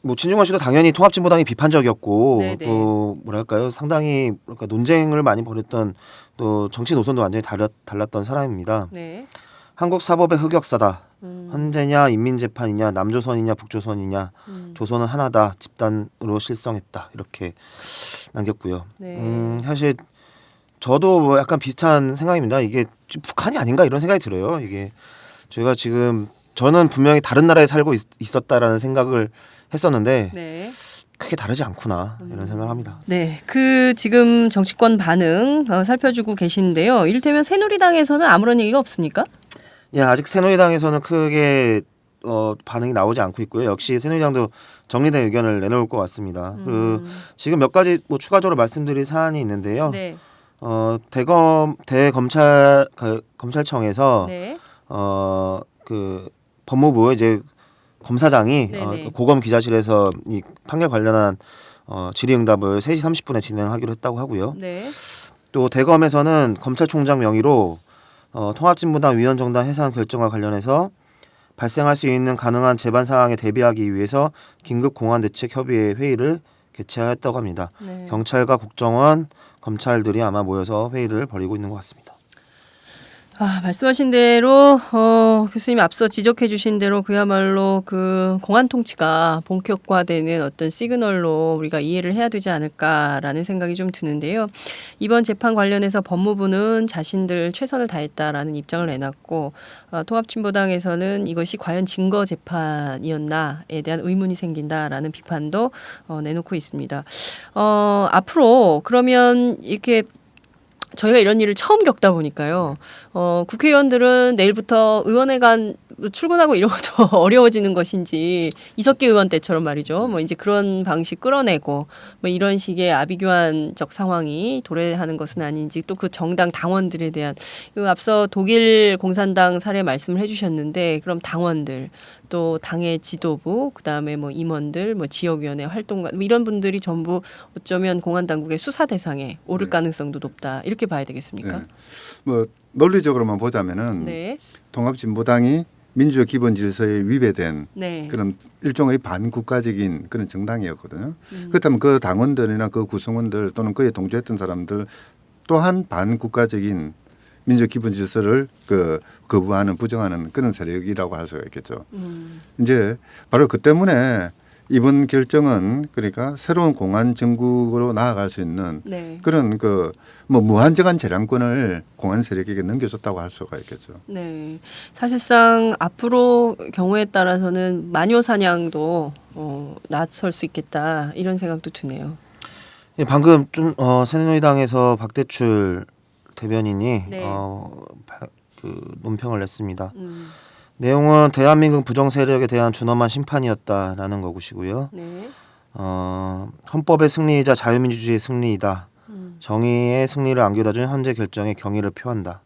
뭐 진중권 씨도 당연히 통합진보당이 비판적이었고 네네. 또 뭐랄까요 상당히 뭐랄까 논쟁을 많이 벌였던 또 정치 노선도 완전히 달랐던 사람입니다. 네. 한국 사법의 흑역사다. 헌재냐 인민재판이냐 남조선이냐 북조선이냐 조선은 하나다. 집단으로 실성했다. 이렇게 남겼고요. 네. 사실 저도 뭐 약간 비슷한 생각입니다. 이게 북한이 아닌가 이런 생각이 들어요. 이게 저희가 지금 저는 분명히 다른 나라에 살고 있었다라는 생각을 했었는데 네. 크게 다르지 않구나 이런 생각을 합니다. 네, 그 지금 정치권 반응 살펴주고 계신데요. 이를테면 새누리당에서는 아무런 얘기가 없습니까? 예, 아직 새누리당에서는 크게 반응이 나오지 않고 있고요. 역시 새누리당도 정리된 의견을 내놓을 것 같습니다. 그 지금 몇 가지 뭐 추가적으로 말씀드릴 사안이 있는데요. 네. 검찰청에서 네. 그 법무부 이제 검사장이 네네. 고검 기자실에서 이 판결 관련한 질의응답을 3시 30분에 진행하기로 했다고 하고요. 네. 또 대검에서는 검찰총장 명의로 통합진보당 위원정당 해산 결정과 관련해서 발생할 수 있는 가능한 재반 상황에 대비하기 위해서 긴급 공안 대책 협의회 회의를 개최하였다고 합니다. 네. 경찰과 국정원, 검찰들이 아마 모여서 회의를 벌이고 있는 것 같습니다. 말씀하신 대로 교수님 앞서 지적해 주신 대로 그야말로 그 공안 통치가 본격화되는 어떤 시그널로 우리가 이해를 해야 되지 않을까라는 생각이 좀 드는데요. 이번 재판 관련해서 법무부는 자신들 최선을 다했다라는 입장을 내놨고 통합진보당에서는 이것이 과연 증거 재판이었나에 대한 의문이 생긴다라는 비판도 내놓고 있습니다. 앞으로 그러면 이렇게 저희가 이런 일을 처음 겪다 보니까요. 국회의원들은 내일부터 의원회관 출근하고 이런 것도 어려워지는 것인지 이석기 의원 때처럼 말이죠. 뭐 이제 그런 방식 끌어내고 뭐 이런 식의 아비규환적 상황이 도래하는 것은 아닌지 또 그 정당 당원들에 대한 앞서 독일 공산당 사례 말씀을 해주셨는데 그럼 당원들 또 당의 지도부 그다음에 뭐 임원들 뭐 지역위원회 활동가 뭐 이런 분들이 전부 어쩌면 공안 당국의 수사 대상에 오를 가능성도 높다 이렇게 봐야 되겠습니까? 네. 뭐 논리적으로만 보자면은 네. 통합진보당이 민주적 기본 질서에 위배된 네. 그런 일종의 반국가적인 그런 정당이었거든요. 그렇다면 그 당원들이나 그 구성원들 또는 그에 동조했던 사람들 또한 반국가적인 민주적 기본 질서를 거부하는 부정하는 그런 세력이라고 할 수가 있겠죠. 이제 바로 그 때문에 이번 결정은 그러니까 새로운 공안 정국으로 나아갈 수 있는 네. 그런 뭐 무한정한 재량권을 공안 세력에게 넘겨줬다고 할 수가 있겠죠. 네. 사실상 앞으로 경우에 따라서는 마녀 사냥도 나설 수 있겠다 이런 생각도 드네요. 예, 방금 좀 새누리당에서 박대출 대변인이 네. 그 논평을 냈습니다. 내용은 대한민국 부정 세력에 대한 준엄한 심판이었다라는 것이고요. 네. 헌법의 승리이자 자유민주주의의 승리이다. 정의의 승리를 안겨다 준 현재 결정에 경의를 표한다.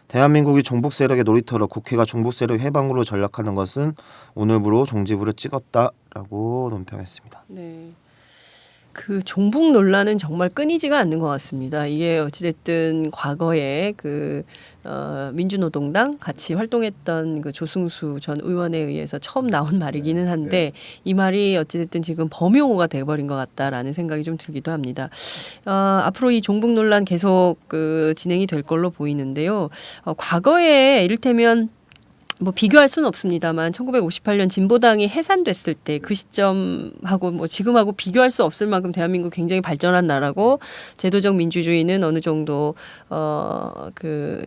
대한민국이 종북 세력의 놀이터로 국회가 종북 세력 해방으로 전락하는 것은 오늘부로 종지부를 찍었다라고 논평했습니다. 네. 그 종북 논란은 정말 끊이지가 않는 것 같습니다. 이게 어찌됐든 과거에 민주노동당 같이 활동했던 그 조승수 전 의원에 의해서 처음 나온 말이기는 한데 이 말이 어찌됐든 지금 범용어가 돼버린 것 같다라는 생각이 좀 들기도 합니다. 앞으로 이 종북 논란 계속 진행이 될 걸로 보이는데요. 과거에 이를테면 뭐 비교할 수는 없습니다만 1958년 진보당이 해산됐을 때 그 시점하고 뭐 지금하고 비교할 수 없을 만큼 대한민국 굉장히 발전한 나라고 제도적 민주주의는 어느 정도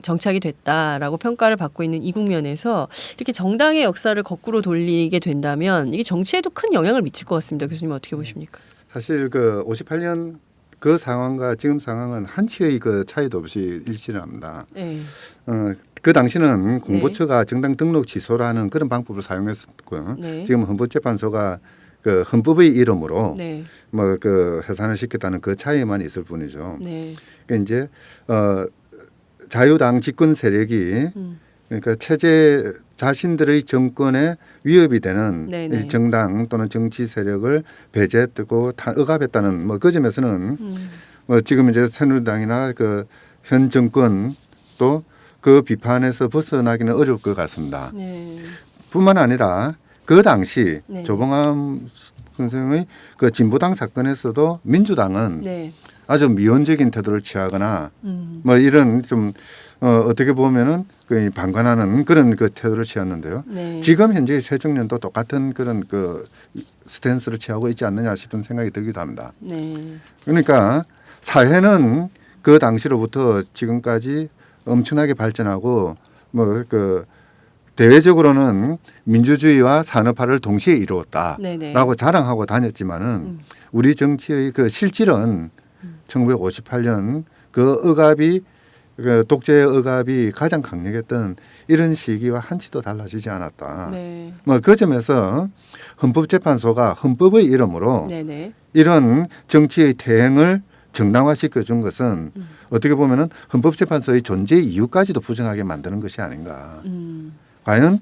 정착이 됐다라고 평가를 받고 있는 이 국면에서 이렇게 정당의 역사를 거꾸로 돌리게 된다면 이게 정치에도 큰 영향을 미칠 것 같습니다. 교수님 어떻게 보십니까? 사실 그 58년 그 상황과 지금 상황은 한치의 그 차이도 없이 일치를 합니다. 네. 그 당시는 공보처가 정당 등록 취소라는 그런 방법을 사용했었고요. 네. 지금 헌법재판소가 그 헌법의 이름으로 네. 뭐 그 해산을 시켰다는 그 차이만 있을 뿐이죠. 네. 그러니까 이제 자유당 집권 세력이 그러니까 체제 자신들의 정권에 위협이 되는 네네. 이 정당 또는 정치 세력을 배제했고 억압했다는 뭐 그 점에서는 뭐 지금 이제 새누리당이나 그 현 정권 또 그 비판에서 벗어나기는 어려울 것 같습니다. 네. 뿐만 아니라 그 당시 네. 조봉암 선생의 그 진보당 사건에서도 민주당은 네. 아주 미온적인 태도를 취하거나 뭐 이런 좀 어떻게 보면은 그 방관하는 그런 그 태도를 취했는데요. 네. 지금 현재 새정년도 똑같은 그런 그 스탠스를 취하고 있지 않느냐 싶은 생각이 들기도 합니다. 네. 그러니까 사회는 그 당시로부터 지금까지 엄청나게 발전하고 뭐 그 대외적으로는 민주주의와 산업화를 동시에 이루었다라고 네네. 자랑하고 다녔지만은 우리 정치의 그 실질은 1958년 그 억압이 그 독재의 억압이 가장 강력했던 이런 시기와 한치도 달라지지 않았다. 네. 뭐 그 점에서 헌법재판소가 헌법의 이름으로 네네. 이런 정치의 대행을 정당화시켜 준 것은 어떻게 보면은 헌법재판소의 존재 이유까지도 부정하게 만드는 것이 아닌가. 과연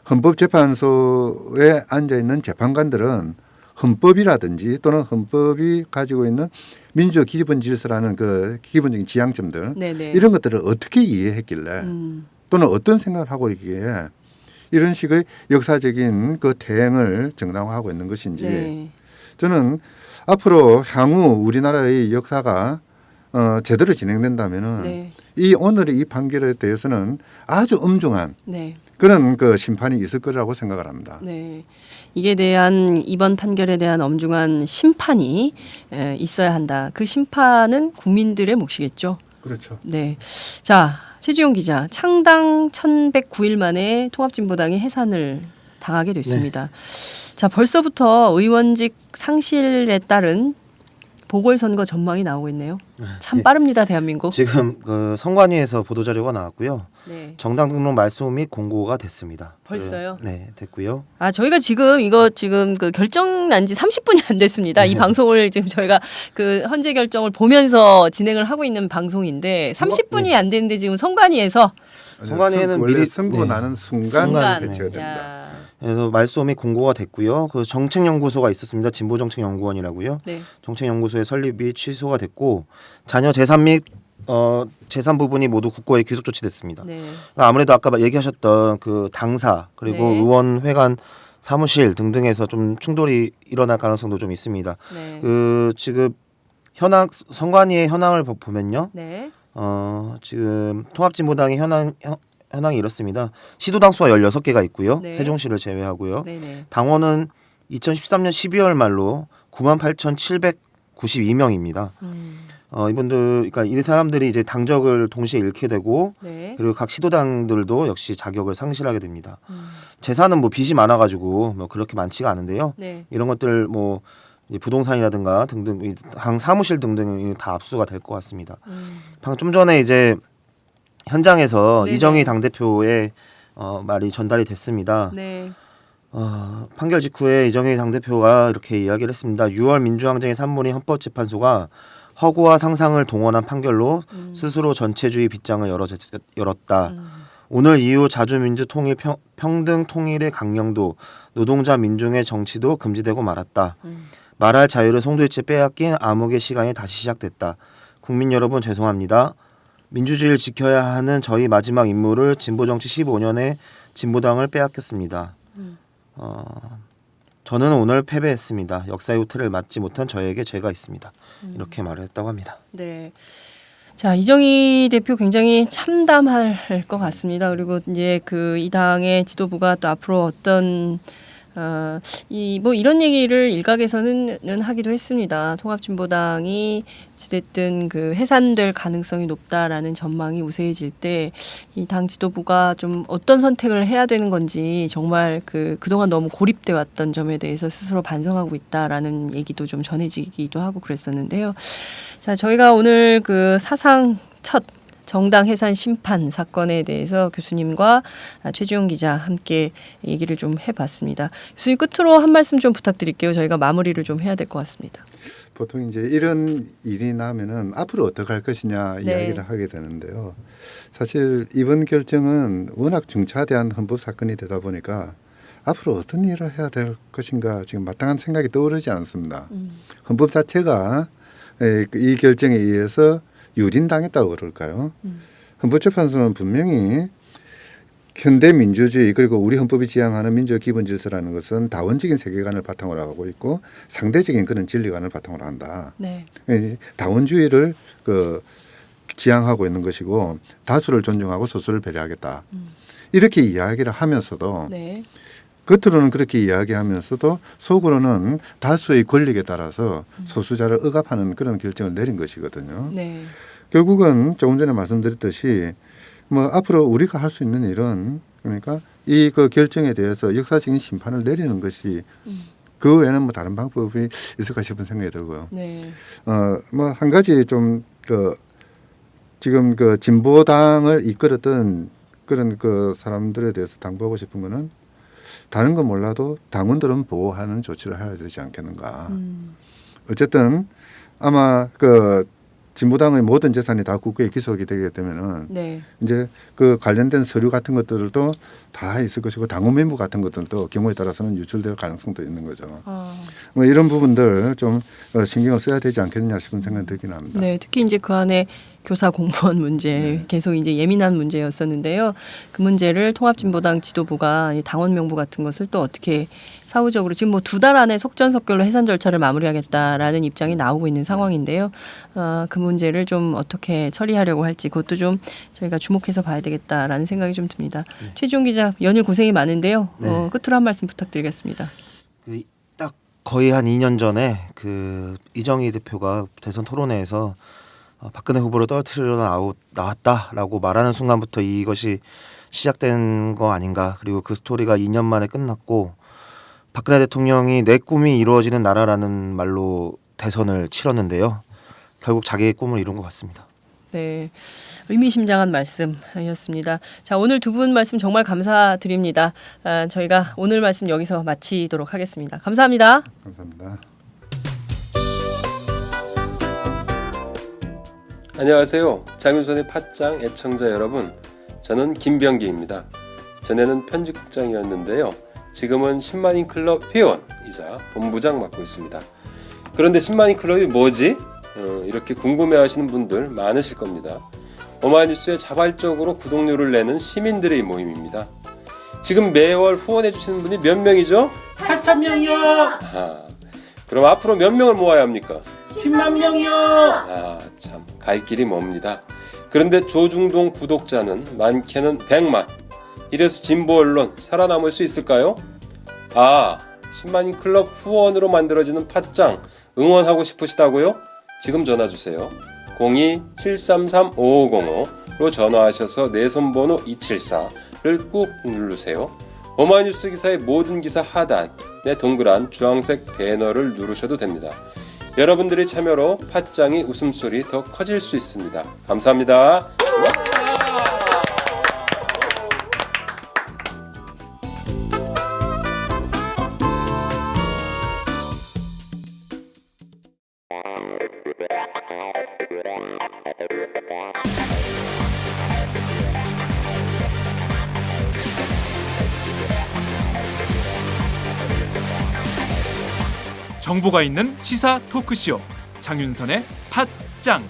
헌법재판소에 앉아 있는 재판관들은 헌법이라든지 또는 헌법이 가지고 있는 민주적 기본 질서라는 그 기본적인 지향점들 네네. 이런 것들을 어떻게 이해했길래 또는 어떤 생각을 하고 있기에 이런 식의 역사적인 그 대행을 정당화하고 있는 것인지 네. 저는 앞으로 향후 우리나라의 역사가 제대로 진행된다면은 네. 이 오늘의 이 판결에 대해서는 아주 엄중한 네. 그런 그 심판이 있을 거라고 생각을 합니다. 네. 이게 대한 이번 판결에 대한 엄중한 심판이 있어야 한다. 그 심판은 국민들의 몫이겠죠. 그렇죠. 네. 자, 최지용 기자. 창당 1109일 만에 통합진보당이 해산을 당하게 됐습니다. 자, 벌써부터 의원직 상실에 따른 보궐선거 전망이 나오고 있네요. 참 빠릅니다, 대한민국. 지금 그 선관위에서 보도 자료가 나왔고요. 네. 정당 등록 말소 및 공고가 됐습니다. 벌써요? 네, 됐고요. 아, 저희가 지금 그 결정 난 지 30분이 안 됐습니다. 이 방송을 지금 저희가 그 헌재 결정을 보면서 진행을 하고 있는 방송인데 30분이 안 됐는데 지금 선관위에서 선관위에는 원래 미리 선고 나는 순간 배치가 됩니다. 야. 그래서 말소 및 공고가 됐고요. 그 정책연구소가 있었습니다. 진보정책연구원이라고요. 네. 정책연구소의 설립이 취소가 됐고 자녀 재산 및 재산 부분이 모두 국고에 귀속 조치됐습니다. 네. 아무래도 아까 얘기하셨던 그 당사 그리고 네. 의원회관 사무실 등등에서 좀 충돌이 일어날 가능성도 좀 있습니다. 네. 그 지금 선관위의 현황을 보면요. 네. 지금 통합진보당의 현황이 이렇습니다. 시도당 수가 16개가 있고요. 네. 세종시를 제외하고요. 네. 당원은 2013년 12월 말로 98,792명입니다. 이분들, 그러니까 이 사람들이 이제 당적을 동시에 잃게 되고, 네. 그리고 각 시도당들도 역시 자격을 상실하게 됩니다. 재산은 뭐 빚이 많아가지고 뭐 그렇게 많지가 않은데요. 네. 이런 것들 뭐 이제 부동산이라든가 등등, 당 사무실 등등 다 압수가 될 것 같습니다. 방금 좀 전에 이제 현장에서 네네. 이정희 당대표의 말이 전달이 됐습니다. 네. 판결 직후에 이정희 당대표가 이렇게 이야기를 했습니다. 6월 민주항쟁의 산물인 헌법재판소가 허구와 상상을 동원한 판결로 스스로 전체주의 빗장을 열었다. 오늘 이후 자주민주 통일 평등 통일의 강령도 노동자 민중의 정치도 금지되고 말았다. 말할 자유를 송두리째 빼앗긴 암흑의 시간이 다시 시작됐다. 국민 여러분 죄송합니다. 민주주의를 지켜야 하는 저희 마지막 임무를 진보정치 15년의 진보당을 빼앗겼습니다. 저는 오늘 패배했습니다. 역사의 후퇴를 맞지 못한 저에게 죄가 있습니다. 이렇게 말을 했다고 합니다. 네. 자, 이정희 대표 굉장히 참담할 것 같습니다. 그리고 이제 그 이 당의 지도부가 또 앞으로 어떤 이런 얘기를 일각에서는 하기도 했습니다. 통합진보당이 어찌됐든 그 해산될 가능성이 높다라는 전망이 우세해질 때 이 당 지도부가 좀 어떤 선택을 해야 되는 건지 정말 그동안 너무 고립돼 왔던 점에 대해서 스스로 반성하고 있다라는 얘기도 좀 전해지기도 하고 그랬었는데요. 자, 저희가 오늘 그 사상 첫 정당 해산 심판 사건에 대해서 교수님과 최지용 기자 함께 얘기를 좀 해봤습니다. 교수님 끝으로 한 말씀 좀 부탁드릴게요. 저희가 마무리를 좀 해야 될 것 같습니다. 보통 이제 이런 일이 나면은 앞으로 어떻게 할 것이냐 네. 이야기를 하게 되는데요. 사실 이번 결정은 워낙 중차대한 헌법 사건이 되다 보니까 앞으로 어떤 일을 해야 될 것인가 지금 마땅한 생각이 떠오르지 않습니다. 헌법 자체가 이 결정에 의해서 유린당했다고 그럴까요? 헌법재판소는 분명히 현대 민주주의 그리고 우리 헌법이 지향하는 민주의 기본 질서라는 것은 다원적인 세계관을 바탕으로 하고 있고 상대적인 그런 진리관을 바탕으로 한다. 네. 다원주의를 지향하고 있는 것이고 다수를 존중하고 소수를 배려하겠다. 이렇게 이야기를 하면서도 네. 겉으로는 그렇게 이야기하면서도 속으로는 다수의 권력에 따라서 소수자를 억압하는 그런 결정을 내린 것이거든요. 네. 결국은 조금 전에 말씀드렸듯이 뭐 앞으로 우리가 할 수 있는 일은 그러니까 이 그 결정에 대해서 역사적인 심판을 내리는 것이 그 외에는 뭐 다른 방법이 있을까 싶은 생각이 들고요. 네. 뭐 한 가지 좀 지금 진보당을 이끌었던 그런 사람들에 대해서 당부하고 싶은 거는 다른 건 몰라도 당원들은 보호하는 조치를 해야 되지 않겠는가. 어쨌든 아마 진보당의 모든 재산이 다 국고에 기속이 되게 되면은 네. 이제 관련된 서류 같은 것들도 다 있을 것이고 당원 명부 같은 것들도 경우에 따라서는 유출될 가능성도 있는 거죠. 뭐 이런 부분들 좀 신경을 써야 되지 않겠느냐 싶은 생각이 들긴 합니다. 네, 특히 이제 그 안에 교사 공무원 문제 계속 이제 예민한 문제였었는데요. 그 문제를 통합진보당 지도부가 당원 명부 같은 것을 또 어떻게 사후적으로 지금 뭐 2달 안에 속전속결로 해산 절차를 마무리하겠다라는 입장이 나오고 있는 상황인데요. 그 문제를 좀 어떻게 처리하려고 할지 그것도 좀 저희가 주목해서 봐야 되겠다라는 생각이 좀 듭니다. 최지용 기자 연일 고생이 많은데요. 끝으로 한 말씀 부탁드리겠습니다. 딱 거의 한 2년 전에 이정희 대표가 대선 토론회에서 박근혜 후보를 떨어뜨리려 나왔다라고 말하는 순간부터 이것이 시작된 거 아닌가. 그리고 그 스토리가 2년 만에 끝났고 박근혜 대통령이 내 꿈이 이루어지는 나라라는 말로 대선을 치렀는데요. 결국 자기의 꿈을 이룬 것 같습니다. 네, 의미심장한 말씀이었습니다. 자, 오늘 두 분 말씀 정말 감사드립니다. 저희가 오늘 말씀 여기서 마치도록 하겠습니다. 감사합니다. 감사합니다. 안녕하세요. 장윤선의 팟짱 애청자 여러분. 저는 김병기입니다. 전에는 편집국장이었는데요. 지금은 10만인 클럽 회원이자 본부장 맡고 있습니다. 그런데 10만인 클럽이 뭐지? 이렇게 궁금해하시는 분들 많으실 겁니다. 오마이뉴스에 자발적으로 구독료를 내는 시민들의 모임입니다. 지금 매월 후원해주시는 분이 몇 명이죠? 8,000명이요. 그럼 앞으로 몇 명을 모아야 합니까? 10만 명이요. 참 갈 길이 멉니다. 그런데 조중동 구독자는 많게는 100만. 이래서 진보 언론 살아남을 수 있을까요? 10만인 클럽 후원으로 만들어지는 팟짱 응원하고 싶으시다고요? 지금 전화주세요. 02-733-5505로 전화하셔서 내 손번호 274를 꾹 누르세요. 오마이뉴스 기사의 모든 기사 하단에 동그란 주황색 배너를 누르셔도 됩니다. 여러분들의 참여로 팟짱이 웃음소리 더 커질 수 있습니다. 감사합니다. 정보가 있는 시사 토크쇼 장윤선의 팟짱.